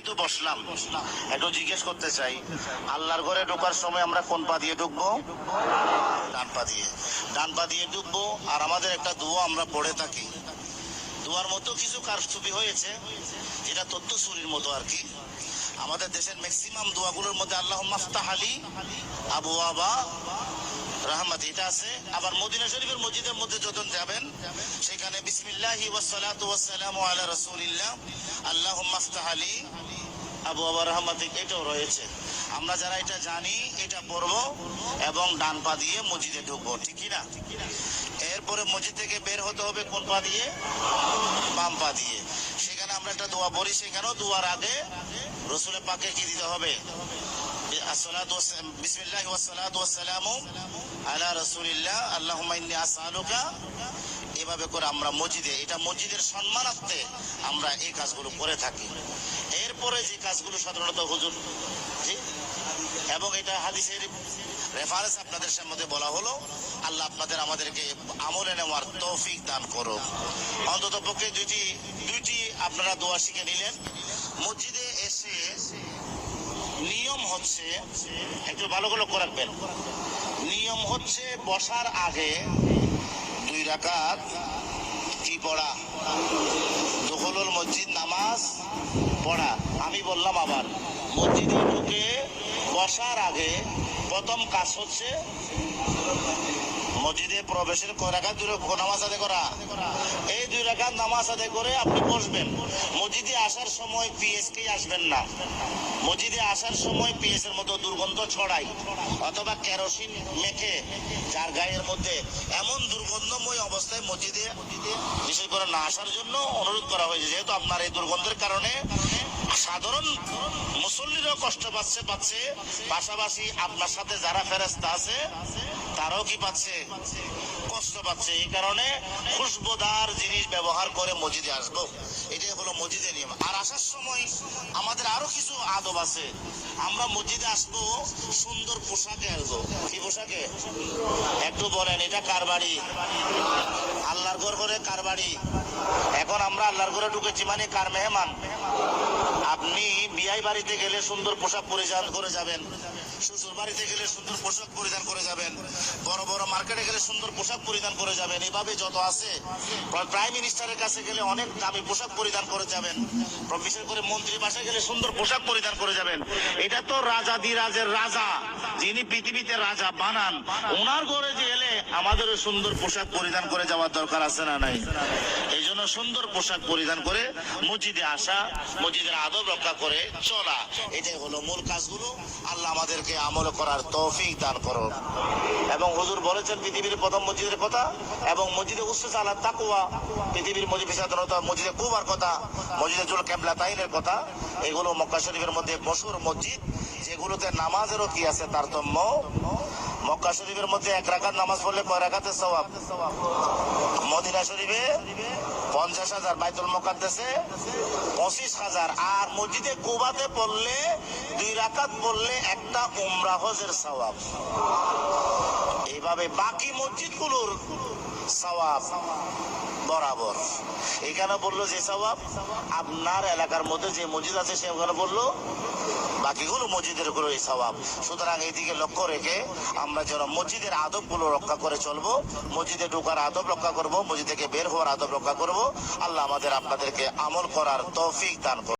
তো বসলাম, একটু জিজ্ঞেস করতে চাই, আল্লাহর ঘরে ঢোকার সময় আমরা কোন পা দিয়ে ঢুকবো? ডান পা দিয়ে। ডান পা দিয়ে ঢুকবো। আর আমাদের একটা দোয়া আমরা পড়ে থাকি, দোয়ার মতো কিছু কারচুপি হয়েছে, যেটা তথ্য চুরির মতো আর কি। আমাদের দেশের ম্যাক্সিমাম দোয়াগুলোর মধ্যে আল্লাহুম্মা আফতাহ আলী আবওয়াবা রাহমাত এটা আছে। আবার মদিনা শরীফের মসজিদের মধ্যে যখন যাবেন সেখানে বিসমিল্লাহি ওয়াসসালাতু ওয়াসসালামু আলা রাসূলিল্লাহ আল্লাহুম্মা আফতাহ আলী আবওয়াবা রাহমাতিক এটাও রয়েছে। আমরা যারা এটা জানি এটা পড়বো এবং ডান পা দিয়ে মসজিদে ঢুকবো, ঠিক না? এরপরে মসজিদ থেকে বের হতে হবে কোন পা দিয়ে? বাম পা দিয়ে। সেখানে আমরা একটা দোয়া পড়ি, সেখানেও দোয়ার আগে রাসূলের পাকে কি দিতে হবে? বিসমিল্লাহি ওয়াসসালাতু ওয়াসসালামু আলা রাসূলিল্লাহ আল্লাহুম্মা ইন্নী আসআলুকা। এভাবে করে আমরা মসজিদে, এটা মসজিদের সম্মানার্থে আমরা এই কাজগুলো করে থাকি। এরপরে যে কাজগুলো সাধারণত হুজুর এবং এটা হাদিসের রেফারেন্স আপনাদের সামনে বলা হলো, আল্লাহ আপনাদের আমাদেরকে আমলে নেওয়ার তৌফিক দান করো। অন্তত পক্ষে দুইটি আপনারা দোয়া শিখে নিলেন। মসজিদে এসে নিয়ম হচ্ছে, একটু ভালো করে লক্ষ্য রাখবেন, নিয়ম হচ্ছে বসার আগে 2 রাকাত কি পড়া? দুখুলুল মসজিদ নামাজ পড়া। আমি বললাম আবার, মসজিদে ঢুকে বসার আগে প্রথম কাজ হচ্ছে মসজিদে প্রবেশের কয় রাকাত? 2 রাকাত নামাজ আদায় করা। এই 2 রাকাত নামাজ আদায় করে আপনি বসবেন। মসজিদে আসার সময় পিএসকে আসবেন না। মসজিদে আসার সময় পিএসের মতো দুর্গন্ধ ছড়াই অথবা কেরোসিন মেখে যার গায়ের মধ্যে এমন দুর্গন্ধময় অবস্থায় মসজিদে বিশেষ করে না আসার জন্য অনুরোধ করা হয়েছে। যেহেতু আপনার এই দুর্গন্ধের কারণে সাধারণ মুসল্লিরাও কষ্ট পাচ্ছে, পাশাপাশি আপনার সাথে যারা ফেরেশতা আছে তারাও কি পাচ্ছে? কষ্ট পাচ্ছে। এই কারণে খুশবোদার জিনিস ব্যবহার করে মসজিদে আসবো, এটাই হলো মসজিদের নিয়ম। আর আসার সময় আমাদের আরো কিছু আদব আছে। আমরা মসজিদে আসবো সুন্দর পোশাকে আসবো। কি পোশাকে? একটু বলেন, এটা কার বাড়ি? আল্লাহর ঘর করে কার বাড়ি? এখন আমরা আল্লাহর ঘরে ঢুকেছি মানে কার মেহমান? আপনি বিয়ে বাড়িতে গেলে সুন্দর পোশাক পরিধান করে যাবেন, শ্বশুর বাড়িতে গেলে সুন্দর পোশাক পরিধান করে যাবেন, বড় বড় মার্কেটে গেলে সুন্দর পোশাক পরিধান করে যাবেন। এভাবে যত আছে, প্রাইম মিনিস্টারের কাছে গেলে অনেক দামি পোশাক পরিধান করে যাবেন, বিশেষ করে মন্ত্রী বাসায় গেলে সুন্দর পোশাক পরিধান করে যাবেন। এটা তো রাজাদিরাজের রাজা, যিনি পৃথিবীতে রাজা বানান, ওনার ঘরে যে এলে আমাদের সুন্দর পোশাক পরিধান করে যাওয়ার দরকার আছে না নাই? এই জন্য সুন্দর পোশাক পরিধান করে মসজিদে আসা, মসজিদের আদব রক্ষা করে চলা, এটাই হলো মূল কাজগুলো। আল্লাহ আমাদেরকে আমল করার তৌফিক দান করো। এবং হুজুর বলেছেন পৃথিবীর প্রথম মসজিদের কথা, এবং মসজিদে উসসিসা আলা তাকওয়া, পৃথিবীর মসজিদ মসজিদে কুবার কথা, মসজিদে জুল কিবলাতাইনের কথা। এগুলো মক্কা শরীফের মধ্যে মশহুর মসজিদ, যেগুলোতে নামাজেরও কি আছে তারতম্য। মক্কা শরীফের মধ্যে 1 রাকাত নামাজ পড়লে কয় রাকাতের সওয়াব? মদিনা শরীফে 50,000, বাইতুল মুকাদ্দাসে 25,000, আর মসজিদে কুবাতে পড়লে 2 রাকাত পড়লে একটা উমরা হজের সওয়াব। এইভাবে বাকি মসজিদগুলোর সওয়াব বরাবর। এখানে বললো যে সওয়াব, আপনার এলাকার মধ্যে যে মসজিদ আছে সেখানে বললো বাকিগুলো মসজিদের উপর এই সওয়াব। সুতরাং এইদিকে লক্ষ্য রেখে আমরা যেন মসজিদের আদবগুলো রক্ষা করে চলবো, মসজিদে ঢোকার আদব রক্ষা করব, মসজিদ থেকে বের হওয়ার আদব রক্ষা করব। আল্লাহ আমাদের আপনাদেরকে আমল করার তৌফিক দান করুন।